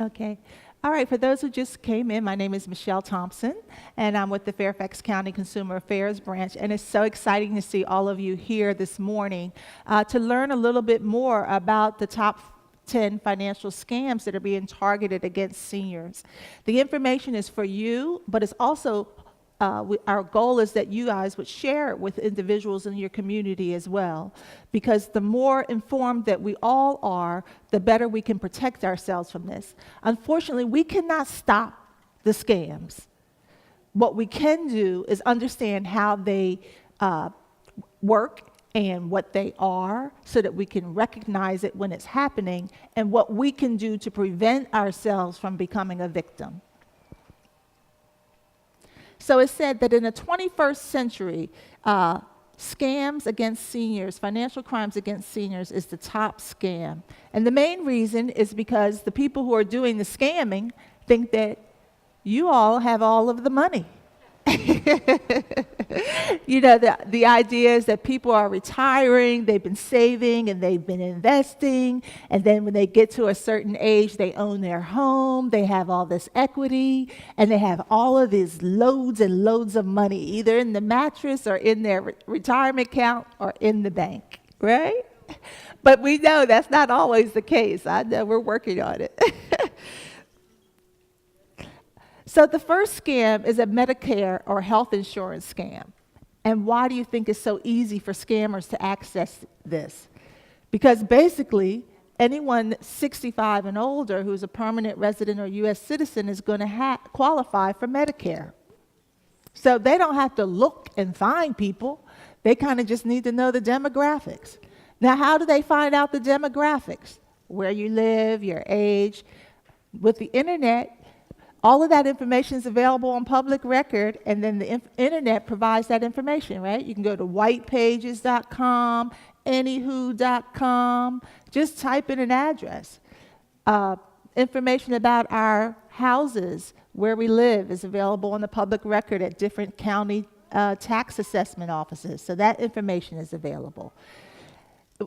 Okay. All right, for those who just came in, my name is Michelle Thompson, and I'm with the Fairfax County Consumer Affairs Branch, and it's so exciting to see all of you here this morning to learn a little bit more about the top 10 financial scams that are being targeted against seniors. The information is for you, but it's also our goal is that you guys would share it with individuals in your community as well, because the more informed that we all are, the better we can protect ourselves from this. Unfortunately, we cannot stop the scams. What we can do is understand how they work and what they are so that we can recognize it when it's happening and what we can do to prevent ourselves from becoming a victim. So it said that in the 21st century, scams against seniors, financial crimes against seniors is the top scam. And the main reason is because the people who are doing the scamming think that you all have all of the money. You know, the idea is that people are retiring, they've been saving and they've been investing, and then when they get to a certain age, they own their home, they have all this equity, and they have all of these loads and loads of money, either in the mattress or in their retirement account or in the bank, right? But we know that's not always the case. I know we're working on it. So the first scam is a Medicare or health insurance scam. And why do you think it's so easy for scammers to access this? Because basically, anyone 65 and older who's a permanent resident or U.S. citizen is going to qualify for Medicare. So they don't have to look and find people. They kind of just need to know the demographics. Now, how do they find out the demographics? Where you live, your age. With the internet, all of that information is available on public record, and then the internet provides that information, right? You can go to whitepages.com, anywho.com, just type in an address. Information about our houses, where we live, is available on the public record at different county tax assessment offices, so that information is available.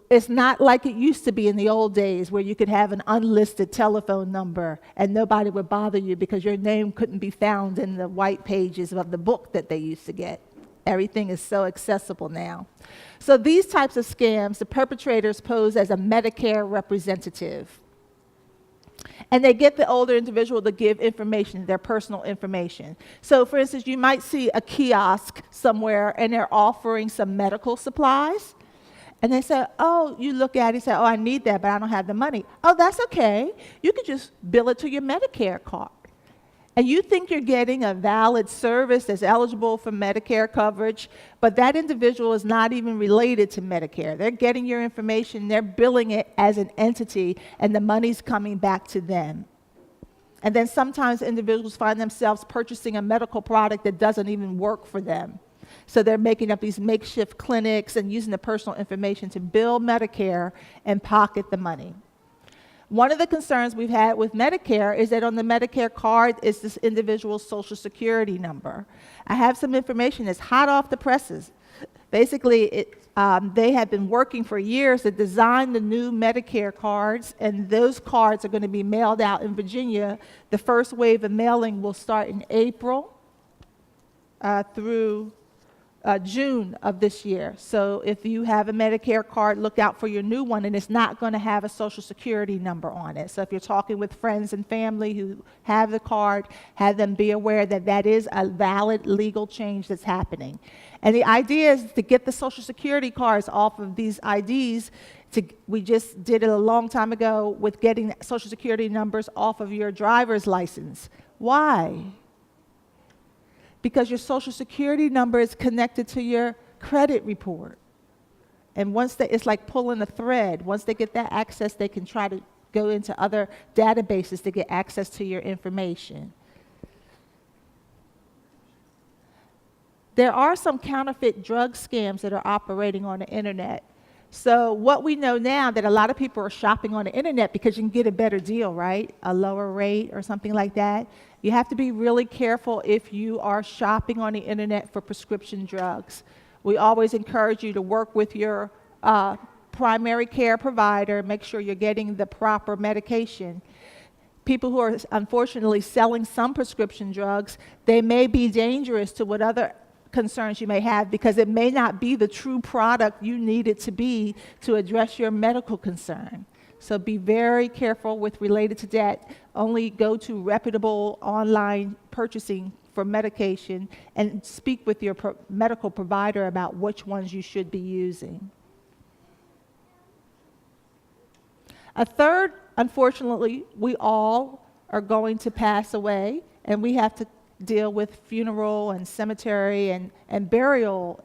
It's not like it used to be in the old days where you could have an unlisted telephone number and nobody would bother you because your name couldn't be found in the white pages of the book that they used to get. Everything is so accessible now. So these types of scams, the perpetrators pose as a Medicare representative. And they get the older individual to give information, their personal information. So for instance, you might see a kiosk somewhere and they're offering some medical supplies. And they say, oh, you look at it and say, oh, I need that, but I don't have the money. Oh, that's okay. You can just bill it to your Medicare card. And you think you're getting a valid service that's eligible for Medicare coverage, but that individual is not even related to Medicare. They're getting your information, they're billing it as an entity, and the money's coming back to them. And then sometimes individuals find themselves purchasing a medical product that doesn't even work for them. So they're making up these makeshift clinics and using the personal information to bill Medicare and pocket the money. One of the concerns we've had with Medicare is that on the Medicare card is this individual's Social Security number. I have some information that's hot off the presses. Basically, they have been working for years to design the new Medicare cards, and those cards are going to be mailed out in Virginia. The first wave of mailing will start in April through June of this year. So if you have a Medicare card, look out for your new one, and it's not going to have a Social Security number on it. So if you're talking with friends and family who have the card, have them be aware that that is a valid legal change that's happening. And the idea is to get the Social Security cards off of these IDs. We just did it a long time ago with getting Social Security numbers off of your driver's license. Why? Because your Social Security number is connected to your credit report. And once it's like pulling a thread. Once they get that access, they can try to go into other databases to get access to your information. There are some counterfeit drug scams that are operating on the internet. So what we know now that a lot of people are shopping on the internet because you can get a better deal, right? A lower rate or something like that. You have to be really careful if you are shopping on the internet for prescription drugs. We always encourage you to work with your primary care provider, make sure you're getting the proper medication. people who are unfortunately selling some prescription drugs, they may be dangerous to what other concerns you may have, because it may not be the true product you need it to be to address your medical concern. So be very careful with related to that. Only go to reputable online purchasing for medication and speak with your medical provider about which ones you should be using. A third, unfortunately, we all are going to pass away, and we have to deal with funeral and cemetery and burial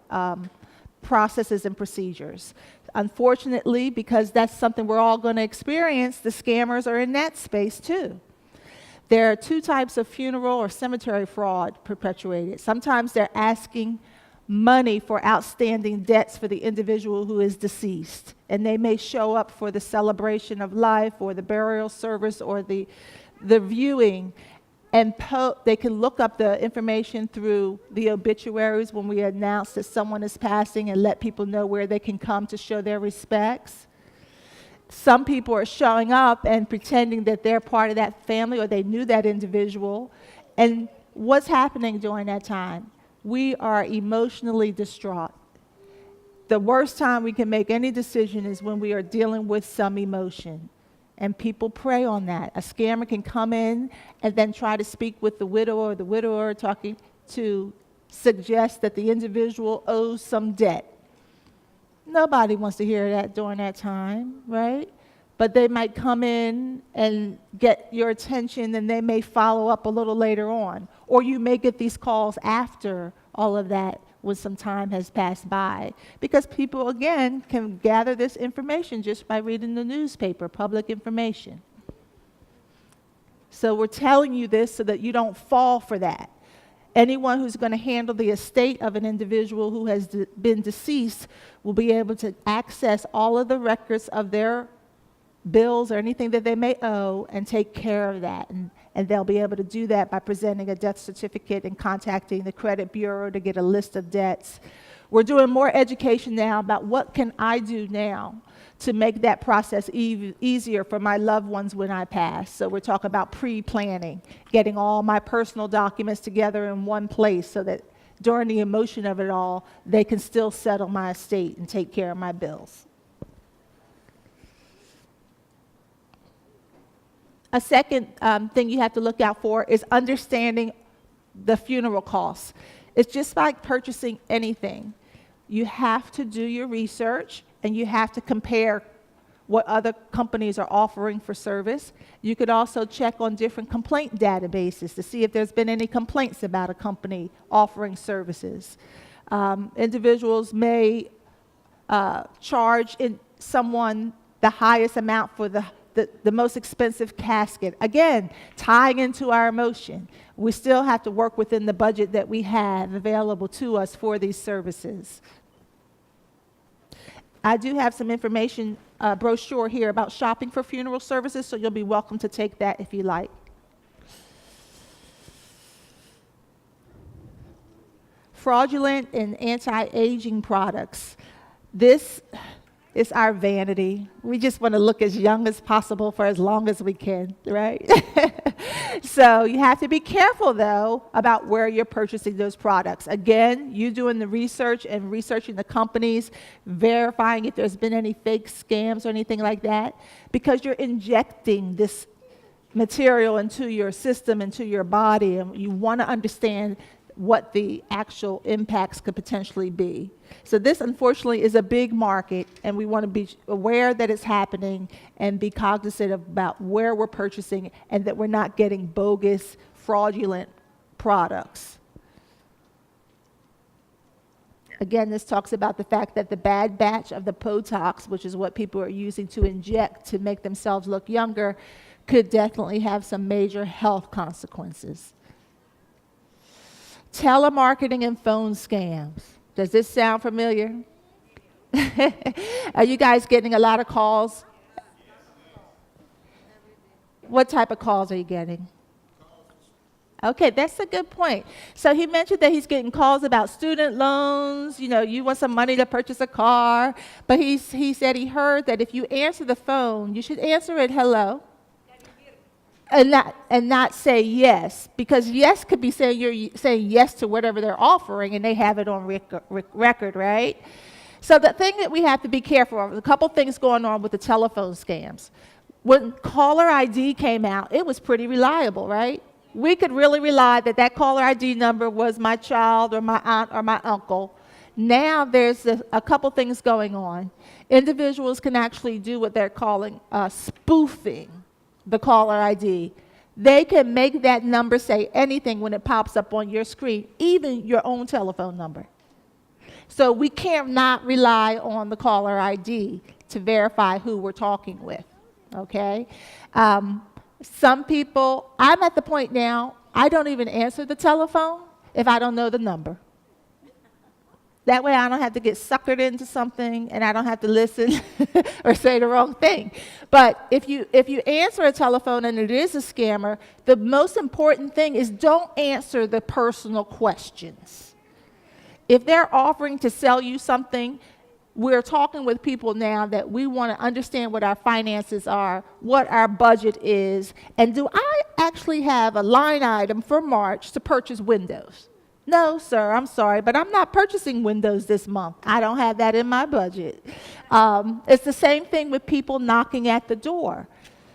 processes and procedures. Unfortunately, because that's something we're all going to experience, the scammers are in that space too. There are two types of funeral or cemetery fraud perpetuated. Sometimes they're asking money for outstanding debts for the individual who is deceased, and they may show up for the celebration of life or the burial service or the viewing, and they can look up the information through the obituaries when we announce that someone is passing, and let people know where they can come to show their respects. Some people are showing up and pretending that they're part of that family or they knew that individual. And what's happening during that time? We are emotionally distraught. The worst time we can make any decision is when we are dealing with some emotion. And people prey on that. A scammer can come in and then try to speak with the widow or the widower, talking to suggest that the individual owes some debt. Nobody wants to hear that during that time, right? But they might come in and get your attention, and they may follow up a little later on. Or you may get these calls after all of that, when some time has passed by. Because people, again, can gather this information just by reading the newspaper, public information. So we're telling you this so that you don't fall for that. Anyone who's going to handle the estate of an individual who has been deceased will be able to access all of the records of their bills or anything that they may owe and take care of that. And they'll be able to do that by presenting a death certificate and contacting the credit bureau to get a list of debts. We're doing more education now about what can I do now to make that process easier for my loved ones when I pass. So we're talking about pre-planning, getting all my personal documents together in one place so that during the emotion of it all, they can still settle my estate and take care of my bills. A second thing you have to look out for is understanding the funeral costs. It's just like purchasing anything. You have to do your research, and you have to compare what other companies are offering for service. You could also check on different complaint databases to see if there's been any complaints about a company offering services. Individuals may charge someone the highest amount for the most expensive casket. Again, tying into our emotion. We still have to work within the budget that we have available to us for these services. I do have some information brochure here about shopping for funeral services, so you'll be welcome to take that if you like. Fraudulent and anti-aging products. This is our vanity. We just want to look as young as possible for as long as we can, right? So you have to be careful, though, about where you're purchasing those products. Again, you doing the research and researching the companies, verifying if there's been any fake scams or anything like that, because you're injecting this material into your system, into your body, and you want to understand what the actual impacts could potentially be. So this, unfortunately, is a big market, and we want to be aware that it's happening and be cognizant about where we're purchasing and that we're not getting bogus, fraudulent products. Again, this talks about the fact that the bad batch of the Botox, which is what people are using to inject to make themselves look younger, could definitely have some major health consequences. Telemarketing and phone scams. Does this sound familiar? Are you guys getting a lot of calls? What type of calls are you getting? Okay, that's a good point. So he mentioned that he's getting calls about student loans, you want some money to purchase a car, but he said he heard that if you answer the phone, you should answer it hello. and not say yes, because yes could be saying you're saying yes to whatever they're offering, and they have it on record, right? So the thing that we have to be careful of, a couple things going on with the telephone scams. When caller ID came out, it was pretty reliable, right? We could really rely that that caller ID number was my child or my aunt or my uncle. Now there's a couple things going on. Individuals can actually do what they're calling spoofing the caller ID. They can make that number say anything when it pops up on your screen, even your own telephone number. So we can't not rely on the caller ID to verify who we're talking with, okay? Some people, I'm at the point now, I don't even answer the telephone if I don't know the number. That way I don't have to get suckered into something and I don't have to listen or say the wrong thing. But if you answer a telephone and it is a scammer, the most important thing is don't answer the personal questions. If they're offering to sell you something, we're talking with people now that we want to understand what our finances are, what our budget is, and do I actually have a line item for March to purchase windows? No, sir, I'm sorry, but I'm not purchasing windows this month. I don't have that in my budget. It's the same thing with people knocking at the door.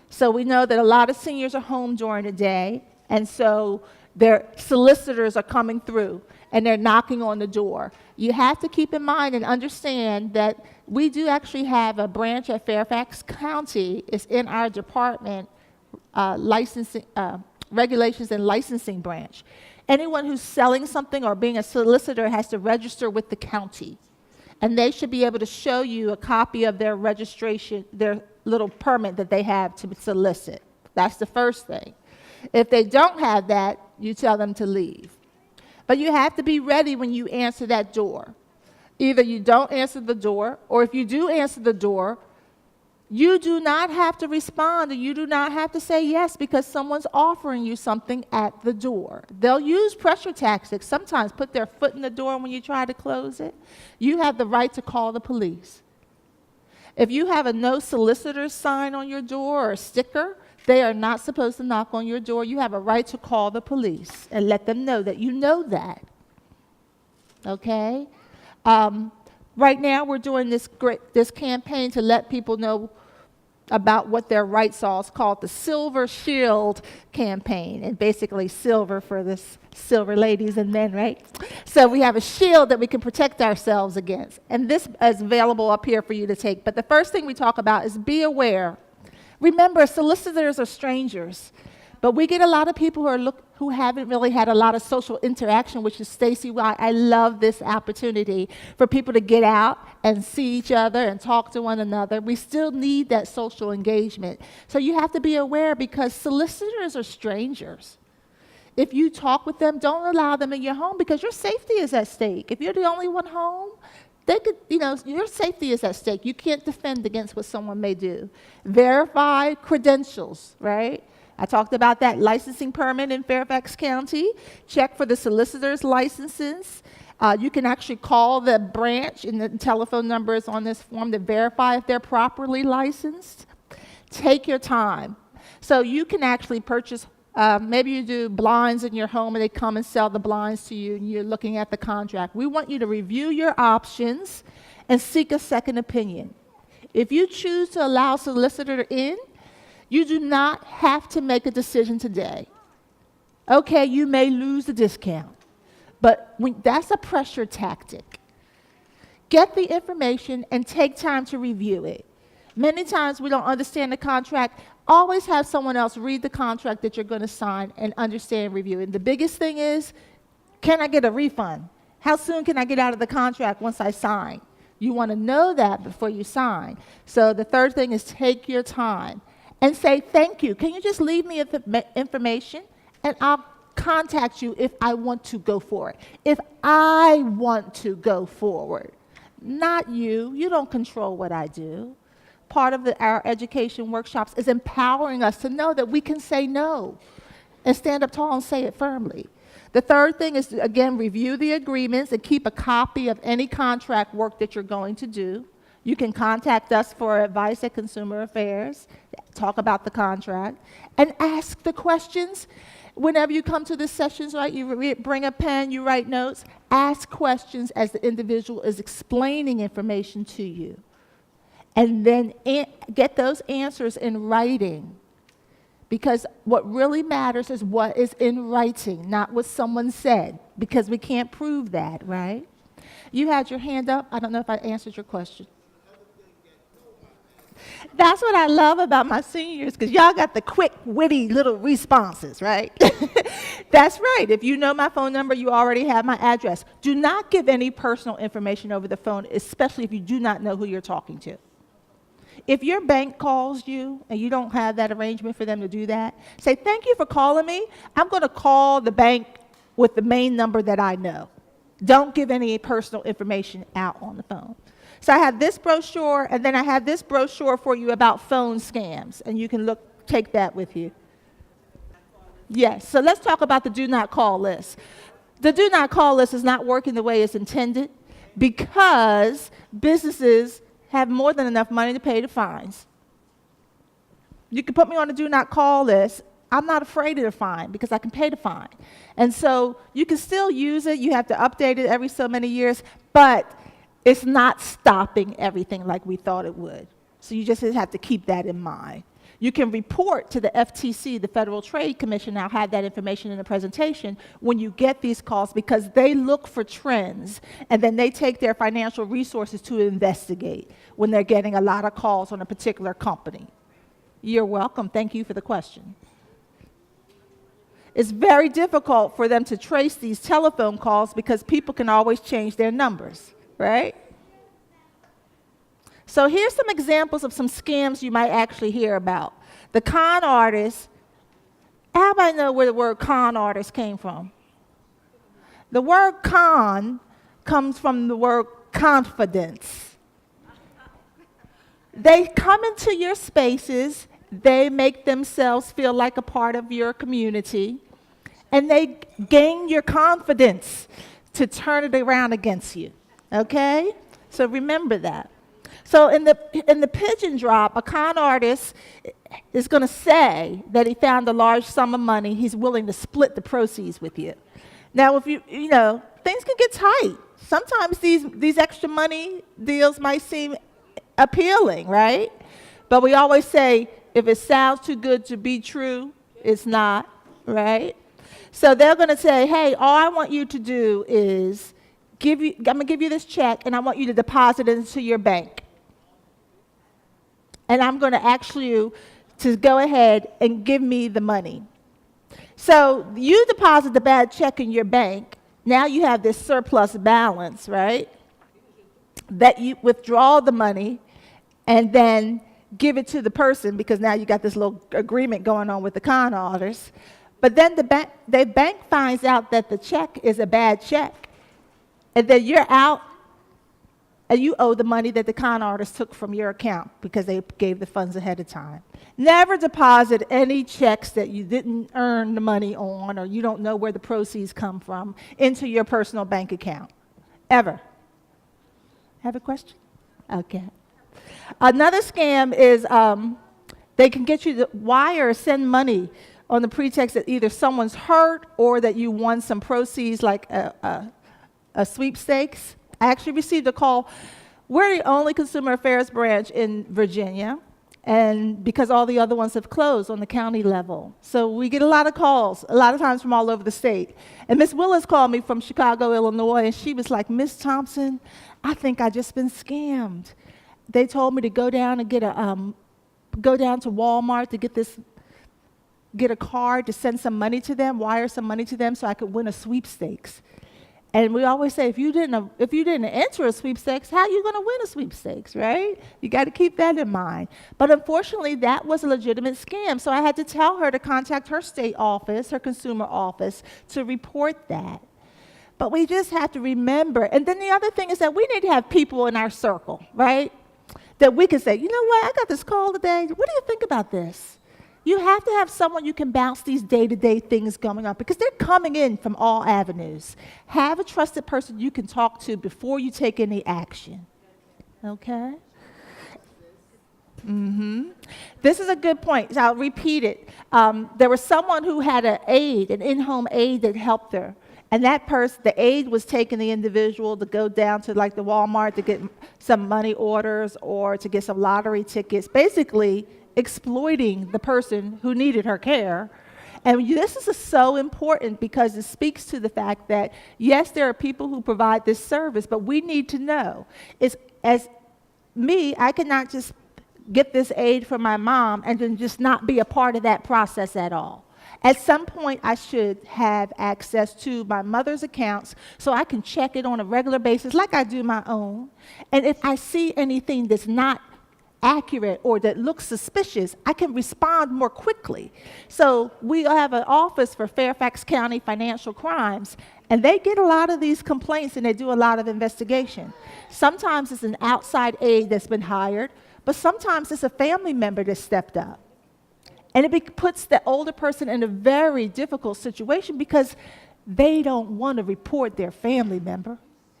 So we know that a lot of seniors are home during the day, and so their solicitors are coming through, and they're knocking on the door. You have to keep in mind and understand that we do actually have a branch at Fairfax County. It's in our department, licensing, regulations and licensing branch. Anyone who's selling something or being a solicitor has to register with the county. And they should be able to show you a copy of their registration, their little permit that they have to solicit. That's the first thing. If they don't have that, you tell them to leave. But you have to be ready when you answer that door. Either you don't answer the door, or if you do answer the door, you do not have to respond, or you do not have to say yes because someone's offering you something at the door. They'll use pressure tactics, sometimes put their foot in the door when you try to close it. You have the right to call the police. If you have a no solicitors sign on your door or a sticker, they are not supposed to knock on your door. You have a right to call the police and let them know that you know that. Okay? Right now, we're doing this campaign to let people know about what their rights are. It's called the Silver Shield campaign, and basically silver for this silver ladies and men, right? So we have a shield that we can protect ourselves against, and this is available up here for you to take. But the first thing we talk about is be aware. Remember, solicitors are strangers, but we get a lot of people who haven't really had a lot of social interaction, which is Stacy why I love this opportunity for people to get out and see each other and talk to one another. We still need that social engagement. So you have to be aware because solicitors are strangers. If you talk with them, don't allow them in your home because your safety is at stake. If you're the only one home, they could, your safety is at stake. You can't defend against what someone may do. Verify credentials, right? I talked about that licensing permit in Fairfax County. Check for the solicitor's licenses. You can actually call the branch, and the telephone number is on this form to verify if they're properly licensed. Take your time. So you can actually purchase, maybe you do blinds in your home and they come and sell the blinds to you and you're looking at the contract. We want you to review your options and seek a second opinion. If you choose to allow a solicitor in, you do not have to make a decision today. Okay, you may lose the discount, but that's a pressure tactic. Get the information and take time to review it. Many times we don't understand the contract. Always have someone else read the contract that you're going to sign and understand and review. And the biggest thing is, can I get a refund? How soon can I get out of the contract once I sign? You want to know that before you sign. So the third thing is take your time and say, thank you. Can you just leave me information and I'll contact you if I want to go for it. If I want to go forward, not you. You don't control what I do. Part of our education workshops is empowering us to know that we can say no and stand up tall and say it firmly. The third thing is, again, review the agreements and keep a copy of any contract work that you're going to do. You can contact us for advice at Consumer Affairs, talk about the contract, and ask the questions. Whenever you come to the sessions, right, you bring a pen, you write notes, ask questions as the individual is explaining information to you. And then get those answers in writing. Because what really matters is what is in writing, not what someone said, because we can't prove that, right? You had your hand up. I don't know if I answered your question. That's what I love about my seniors, because y'all got the quick, witty little responses, right? That's right. If you know my phone number, you already have my address. Do not give any personal information over the phone, especially if you do not know who you're talking to. If your bank calls you and you don't have that arrangement for them to do that, say, thank you for calling me. I'm going to call the bank with the main number that I know. Don't give any personal information out on the phone. So I have this brochure, and then I have this brochure for you about phone scams, and you can take that with you. Yes, so let's talk about the do not call list. The do not call list is not working the way it's intended because businesses have more than enough money to pay the fines. You can put me on a do not call list. I'm not afraid of the fine because I can pay the fine. And so you can still use it. You have to update it every so many years, but it's not stopping everything like we thought it would. So you just have to keep that in mind. You can report to the FTC, the Federal Trade Commission. I'll have that information in the presentation when you get these calls, because they look for trends and then they take their financial resources to investigate when they're getting a lot of calls on a particular company. You're welcome. Thank you for the question. It's very difficult for them to trace these telephone calls because people can always change their numbers, right? So here's some examples of some scams you might actually hear about. The con artist. How do I know where the word con artist came from? The word con comes from the word confidence. They come into your spaces, they make themselves feel like a part of your community, and they gain your confidence to turn it around against you, okay? So remember that. So in the pigeon drop, a con artist is going to say that he found a large sum of money. He's willing to split the proceeds with you. Now, if you know, things can get tight. Sometimes these extra money deals might seem appealing, right? But we always say, if it sounds too good to be true, it's not, right? So they're going to say, hey, all I want you to do is I'm going to give you this check, and I want you to deposit it into your bank. And I'm going to ask you to go ahead and give me the money. So you deposit the bad check in your bank. Now you have this surplus balance, right? That you withdraw the money and then give it to the person, because now you got this little agreement going on with the con artists. But then the bank finds out that the check is a bad check. And then you're out and you owe the money that the con artist took from your account because they gave the funds ahead of time. Never deposit any checks that you didn't earn the money on, or you don't know where the proceeds come from, into your personal bank account. Ever. Have a question? Okay. Another scam is they can get you to wire or send money on the pretext that either someone's hurt or that you won some proceeds, like a sweepstakes. I actually received a call. We're the only consumer affairs branch in Virginia, and because all the other ones have closed on the county level. So we get a lot of calls, a lot of times from all over the state. And Miss Willis called me from Chicago, Illinois, and she was like, Miss Thompson, I think I just been scammed. They told me to go down and go down to Walmart to get a card to send some money to them, wire some money to them so I could win a sweepstakes. And we always say, if you didn't enter a sweepstakes, how are you going to win a sweepstakes, right? You got to keep that in mind. But unfortunately, that was a legitimate scam. So I had to tell her to contact her state office, her consumer office, to report that. But we just have to remember. And then the other thing is that we need to have people in our circle, right? That we can say, you know what, I got this call today. What do you think about this? You have to have someone you can bounce these day-to-day things going on, because they're coming in from all avenues. Have a trusted person you can talk to before you take any action, okay? This is a good point. So I'll repeat it. There was someone who had an aide, an in-home aide that helped her. And that person, the aide was taking the individual to go down to like the Walmart to get some money orders or to get some lottery tickets, basically exploiting the person who needed her care. And this is so important because it speaks to the fact that, yes, there are people who provide this service, but we need to know. As me, I cannot just get this aid from my mom and then just not be a part of that process at all. At some point, I should have access to my mother's accounts so I can check it on a regular basis like I do my own. And if I see anything that's not accurate or that looks suspicious, I can respond more quickly. So we have an office for Fairfax County financial crimes, and they get a lot of these complaints and they do a lot of investigation. Sometimes it's an outside aide that's been hired, but sometimes it's a family member that stepped up. And it puts the older person in a very difficult situation because they don't want to report their family member,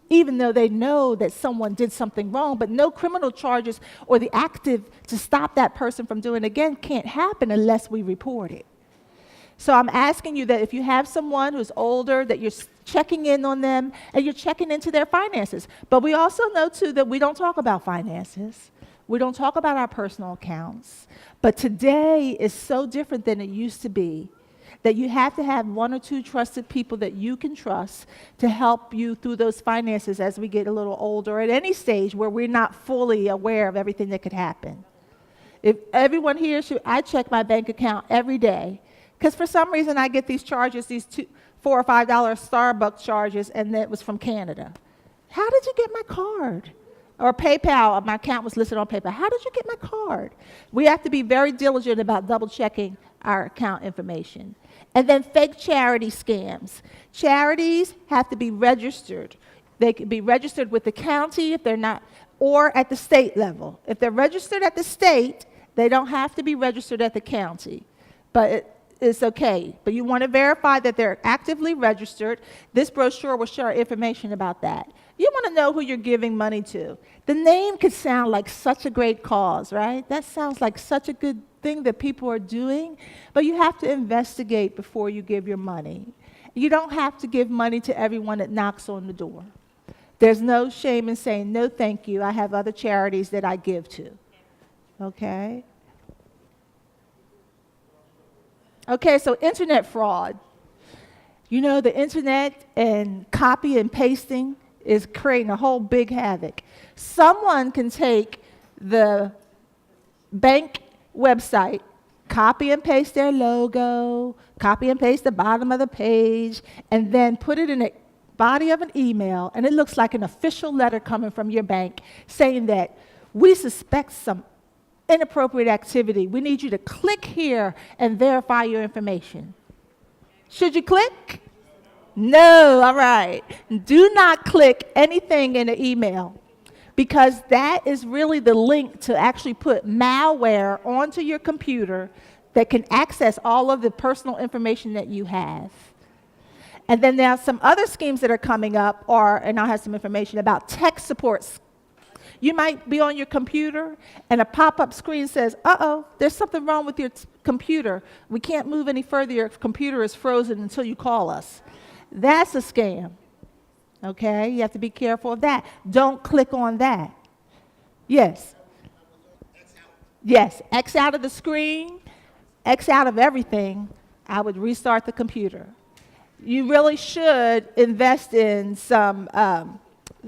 even though they know that someone did something wrong, but no criminal charges or the active to stop that person from doing it again can't happen unless we report it. So I'm asking you that if you have someone who's older, that you're checking in on them and you're checking into their finances. But we also know, too, that we don't talk about finances. We don't talk about our personal accounts. But today is so different than it used to be, that you have to have one or two trusted people that you can trust to help you through those finances as we get a little older, at any stage where we're not fully aware of everything that could happen. If everyone here I check my bank account every day, because for some reason I get these charges, these $4 or $5 Starbucks charges, and it was from Canada. How did you get my card? Or PayPal, my account was listed on PayPal. How did you get my card? We have to be very diligent about double checking our account information. And then fake charity scams. Charities have to be registered. They can be registered with the county if they're not, or at the state level. If they're registered at the state, they don't have to be registered at the county. But it's okay. But you want to verify that they're actively registered. This brochure will share information about that. You want to know who you're giving money to. The name could sound like such a great cause, right? That sounds like such a good thing that people are doing, but you have to investigate before you give your money. You don't have to give money to everyone that knocks on the door. There's no shame in saying, no, thank you. I have other charities that I give to. Okay? Okay, so internet fraud. You know, the internet and copy and pasting is creating a whole big havoc. Someone can take the bank website, copy and paste their logo, copy and paste the bottom of the page, and then put it in the body of an email, and it looks like an official letter coming from your bank saying that we suspect some inappropriate activity. We need you to click here and verify your information. Should you click? No, all right. Do not click anything in the email, because that is really the link to actually put malware onto your computer that can access all of the personal information that you have. And then there are some other schemes that are coming up, and I'll have some information about tech support. You might be on your computer and a pop-up screen says, uh-oh, there's something wrong with your computer. We can't move any further. Your computer is frozen until you call us. That's a scam, okay? You have to be careful of that. Don't click on that. Yes. Yes, X out of the screen, X out of everything. I would restart the computer. You really should invest in some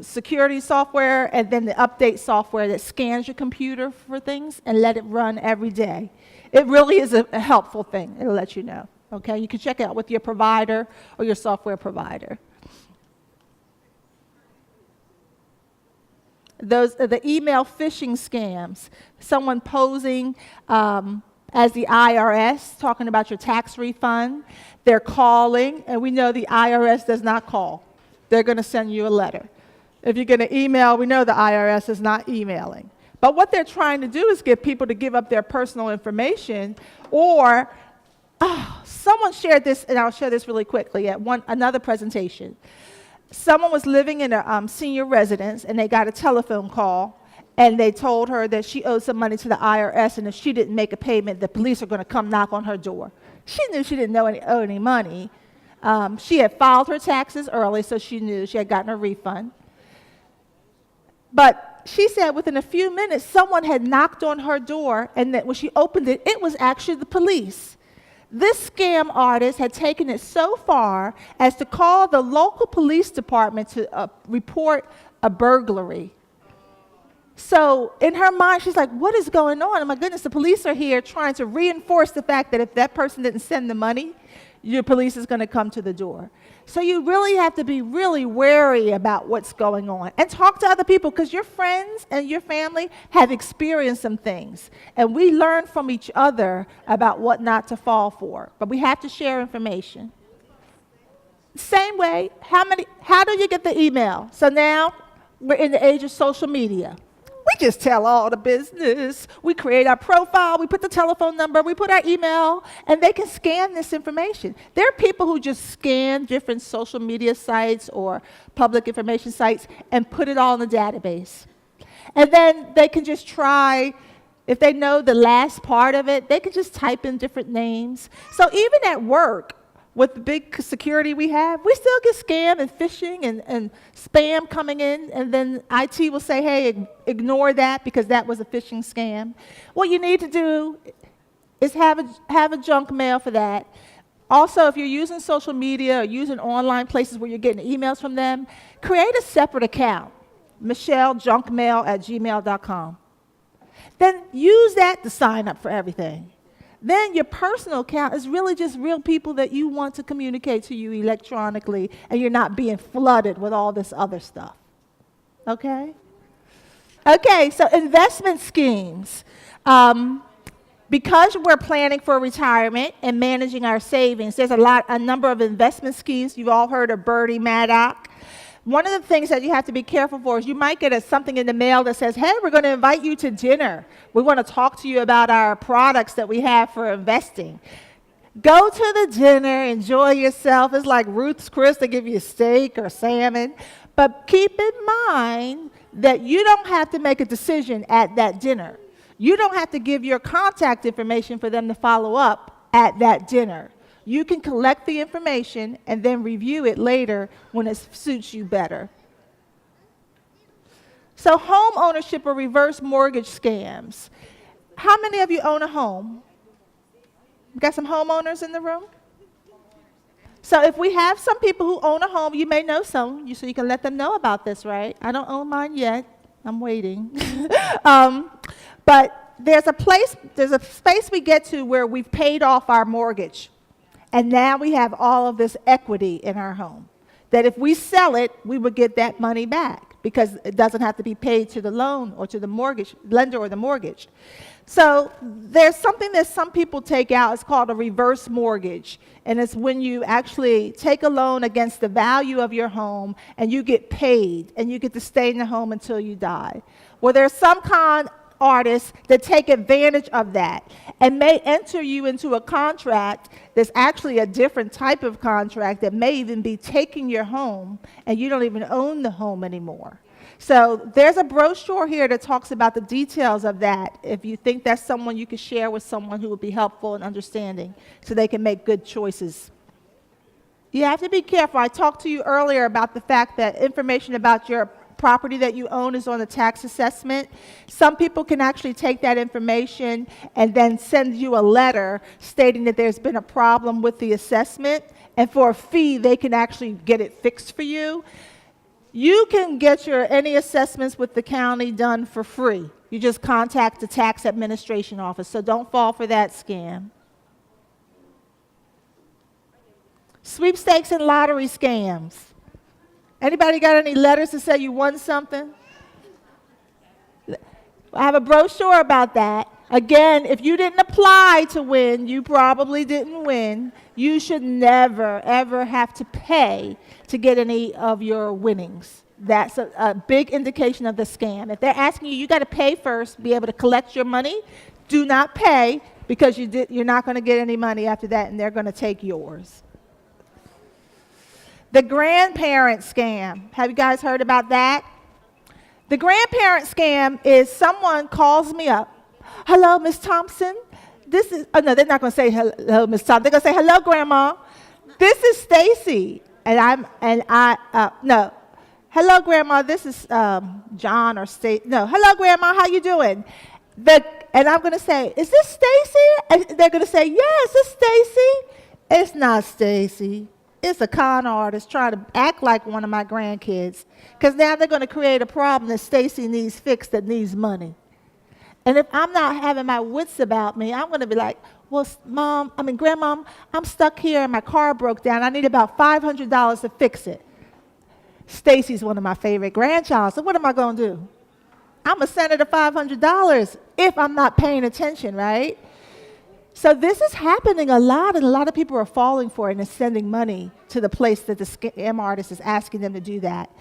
security software and then the update software that scans your computer for things and let it run every day. It really is a helpful thing. It'll let you know. Okay, you can check it out with your provider or your software provider. Those are the email phishing scams. Someone posing as the IRS, talking about your tax refund. They're calling, and we know the IRS does not call. They're going to send you a letter. If you're going to email, we know the IRS is not emailing. But what they're trying to do is get people to give up their personal information, or someone shared this, and I'll share this really quickly at another presentation. Someone was living in a senior residence, and they got a telephone call, And they told her that she owed some money to the IRS, and if she didn't make a payment, the police are going to come knock on her door. She knew she didn't owe any money. She had filed her taxes early, so she knew she had gotten a refund. But she said within a few minutes, someone had knocked on her door, and that when she opened it, it was actually the police. This scam artist had taken it so far as to call the local police department to report a burglary. So in her mind, she's like, what is going on? Oh my goodness, the police are here trying to reinforce the fact that if that person didn't send the money, your police is going to come to the door. So you really have to be really wary about what's going on and talk to other people, because your friends and your family have experienced some things. And we learn from each other about what not to fall for. But we have to share information. Same way, how do you get the email? So now we're in the age of social media. We just tell all the business. We create our profile, we put the telephone number, we put our email, and they can scan this information. There are people who just scan different social media sites or public information sites and put it all in the database. And then they can just try, if they know the last part of it, they can just type in different names. So even at work, with the big security we have, we still get scam and phishing and spam coming in, and then IT will say, hey, ignore that because that was a phishing scam. What you need to do is have a junk mail for that. Also, if you're using social media or using online places where you're getting emails from them, create a separate account, michellejunkmail@gmail.com. Then use that to sign up for everything. Then your personal account is really just real people that you want to communicate to you electronically, and you're not being flooded with all this other stuff. Okay? Okay, so investment schemes. Because we're planning for retirement and managing our savings, there's a number of investment schemes. You've all heard of Bernie Madoff. One of the things that you have to be careful for is you might get something in the mail that says, hey, we're going to invite you to dinner. We want to talk to you about our products that we have for investing. Go to the dinner, enjoy yourself. It's like Ruth's Chris, they give you steak or salmon. But keep in mind that you don't have to make a decision at that dinner. You don't have to give your contact information for them to follow up at that dinner. You can collect the information and then review it later when it suits you better. So home ownership or reverse mortgage scams. How many of you own a home? Got some homeowners in the room? So if we have some people who own a home, you may know some, so you can let them know about this, right? I don't own mine yet. I'm waiting. But there's a space we get to where we've paid off our mortgage. And now we have all of this equity in our home, that if we sell it, we would get that money back because it doesn't have to be paid to the loan or to the mortgage lender or the mortgage. So there's something that some people take out. It's called a reverse mortgage. And it's when you actually take a loan against the value of your home and you get paid and you get to stay in the home until you die. Well, there's some artists that take advantage of that and may enter you into a contract that's actually a different type of contract that may even be taking your home and you don't even own the home anymore. So there's a brochure here that talks about the details of that if you think that's someone you could share with someone who would be helpful in understanding so they can make good choices. You have to be careful. I talked to you earlier about the fact that information about your property that you own is on the tax assessment. Some people can actually take that information and then send you a letter stating that there's been a problem with the assessment, and for a fee they can actually get it fixed for you. You can get any assessments with the county done for free. You just contact the tax administration office, so don't fall for that scam. Sweepstakes and lottery scams. Anybody got any letters to say you won something? I have a brochure about that. Again, if you didn't apply to win, you probably didn't win. You should never, ever have to pay to get any of your winnings. That's a big indication of the scam. If they're asking you, you got to pay first to be able to collect your money. Do not pay because you're not going to get any money after that, and they're going to take yours. The grandparent scam. Have you guys heard about that? The grandparent scam is someone calls me up. Hello, Miss Thompson. This is, oh no, they're not going to say hello, Miss Thompson. They're going to say, hello, Grandma. This is Stacy. No. Hello, Grandma. This is John or Stacy. No. Hello, Grandma. How you doing? And I'm going to say, is this Stacy? And they're going to say, yes, it's Stacy. It's not Stacy. It's a con artist trying to act like one of my grandkids. Because now they're going to create a problem that Stacy needs fixed that needs money. And if I'm not having my wits about me, I'm going to be like, well, Grandma, I'm stuck here and my car broke down. I need about $500 to fix it. Stacy's one of my favorite grandchild, so what am I going to do? I'm going to send her the $500 if I'm not paying attention, right? So this is happening a lot, and a lot of people are falling for it and sending money to the place that the scam artist is asking them to do that.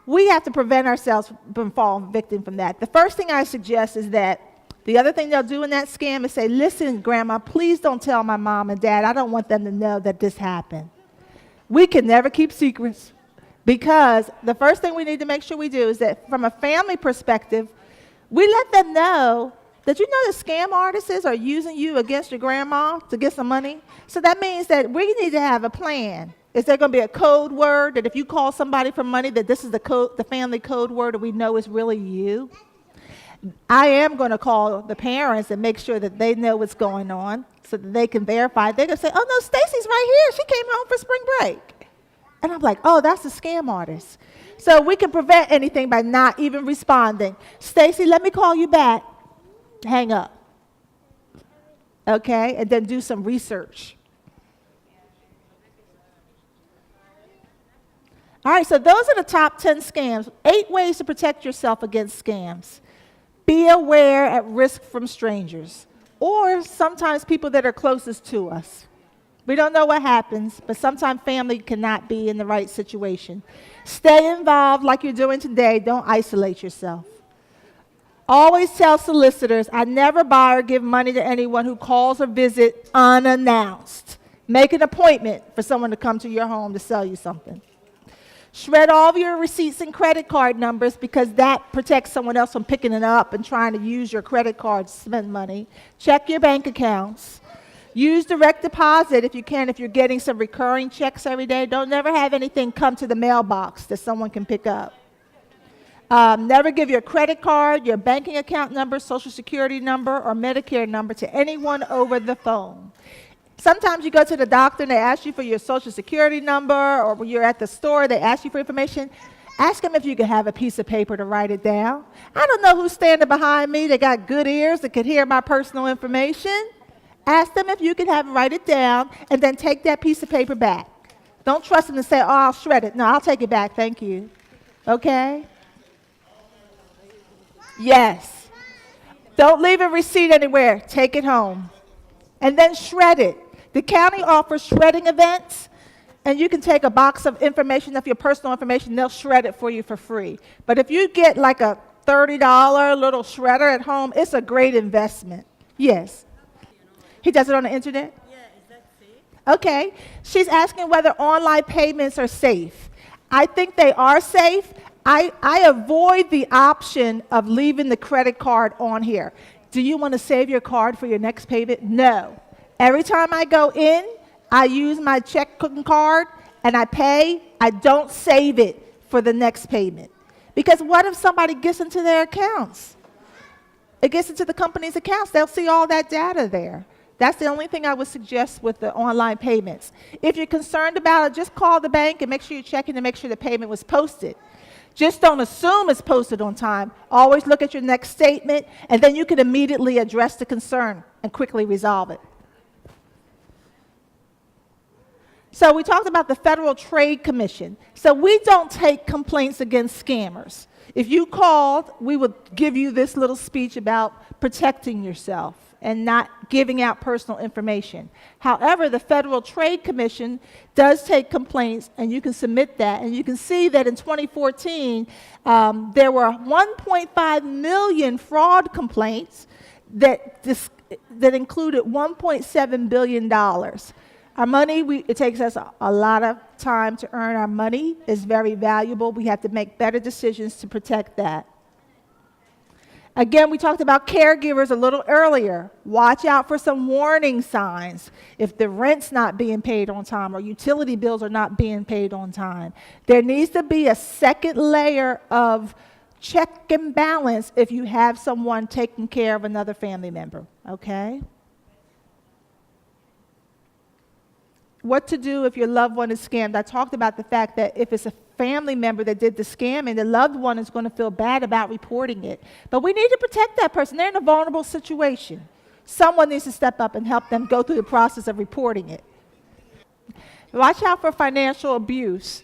We have to prevent ourselves from falling victim from that. The first thing I suggest is that the other thing they'll do in that scam is say, listen, Grandma, please don't tell my mom and dad. I don't want them to know that this happened. We can never keep secrets, because the first thing we need to make sure we do is that from a family perspective, we let them know that you know the scam artists are using you against your grandma to get some money. So that means that we need to have a plan. Is there going to be a code word that if you call somebody for money, that this is the family code word that we know is really you? I am going to call the parents and make sure that they know what's going on so that they can verify. They're going to say, oh, no, Stacy's right here. She came home for spring break. And I'm like, oh, that's a scam artist. So we can prevent anything by not even responding. Stacy, let me call you back. Hang up. Okay? And then do some research. All right, so those are the top 10 scams. 8 ways to protect yourself against scams. Be aware at risk from strangers, or sometimes people that are closest to us. We don't know what happens, but sometimes family cannot be in the right situation. Stay involved like you're doing today. Don't isolate yourself. Always tell solicitors, I never buy or give money to anyone who calls or visits unannounced. Make an appointment for someone to come to your home to sell you something. Shred all of your receipts and credit card numbers, because that protects someone else from picking it up and trying to use your credit card to spend money. Check your bank accounts. Use direct deposit if you can, if you're getting some recurring checks every day. Don't never have anything come to the mailbox that someone can pick up. Never give your credit card, your banking account number, Social Security number, or Medicare number to anyone over the phone. Sometimes you go to the doctor and they ask you for your Social Security number, or when you're at the store, they ask you for information. Ask them if you can have a piece of paper to write it down. I don't know who's standing behind me. They got good ears that could hear my personal information. Ask them if you can write it down, and then take that piece of paper back. Don't trust them to say, oh, I'll shred it. No, I'll take it back. Thank you. Okay? Yes. Don't leave a receipt anywhere. Take it home. And then shred it. The county offers shredding events, and you can take a box of information, of your personal information, they'll shred it for you for free. But if you get like a $30 little shredder at home, it's a great investment. Yes. He does it on the internet? Yeah, is that safe? Okay. She's asking whether online payments are safe. I think they are safe. I avoid the option of leaving the credit card on here. Do you want to save your card for your next payment? No. Every time I go in, I use my checking card and I pay. I don't save it for the next payment. Because what if somebody gets into their accounts? It gets into the company's accounts. They'll see all that data there. That's the only thing I would suggest with the online payments. If you're concerned about it, just call the bank and make sure you're checking to make sure the payment was posted. Just don't assume it's posted on time. Always look at your next statement, and then you can immediately address the concern and quickly resolve it. So we talked about the Federal Trade Commission. So we don't take complaints against scammers. If you called, we would give you this little speech about protecting yourself and not giving out personal information. However, the Federal Trade Commission does take complaints, and you can submit that. And you can see that in 2014, there were 1.5 million fraud complaints that included $1.7 billion. Our money, it takes us a lot of time to earn our money. It's very valuable. We have to make better decisions to protect that. Again, we talked about caregivers a little earlier. Watch out for some warning signs. If the rent's not being paid on time or utility bills are not being paid on time, there needs to be a second layer of check and balance if you have someone taking care of another family member, okay? What to do if your loved one is scammed. I talked about the fact that if it's a family member that did the scamming, the loved one is going to feel bad about reporting it. But we need to protect that person. They're in a vulnerable situation. Someone needs to step up and help them go through the process of reporting it. Watch out for financial abuse.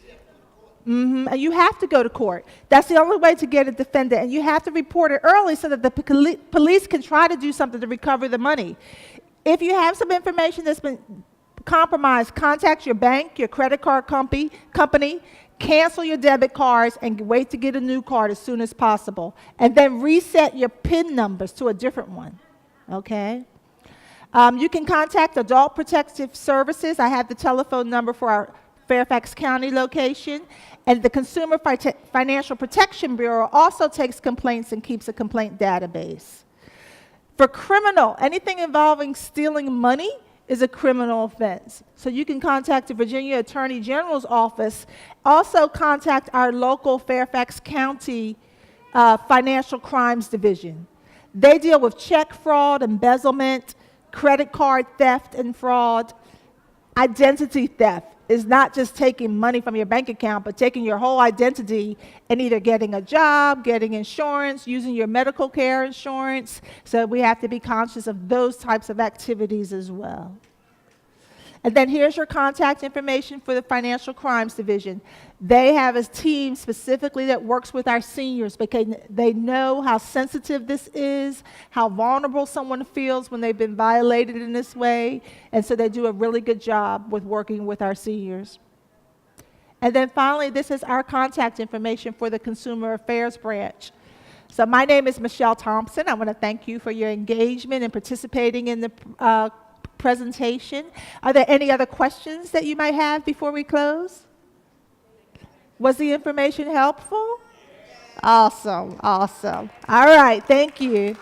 And you have to go to court. That's the only way to get it defended. And you have to report it early so that the police can try to do something to recover the money. If you have some information that's been compromised, contact your bank, your credit card company, cancel your debit cards, and wait to get a new card as soon as possible. And then reset your PIN numbers to a different one, okay? You can contact Adult Protective Services. I have the telephone number for our Fairfax County location. And the Consumer Financial Protection Bureau also takes complaints and keeps a complaint database. For criminal, anything involving stealing money is a criminal offense. So you can contact the Virginia Attorney General's office. Also contact our local Fairfax County Financial Crimes Division. They deal with check fraud, embezzlement, credit card theft and fraud. Identity theft is not just taking money from your bank account, but taking your whole identity and either getting a job, getting insurance, using your medical care insurance. So we have to be conscious of those types of activities as well. And then here's your contact information for the Financial Crimes Division. They have a team specifically that works with our seniors because they know how sensitive this is, how vulnerable someone feels when they've been violated in this way, and so they do a really good job with working with our seniors. And then finally, this is our contact information for the Consumer Affairs Branch. So my name is Michelle Thompson. I want to thank you for your engagement and participating in the presentation. Are there any other questions that you might have before we close? Was the information helpful? Awesome, awesome. All right, thank you.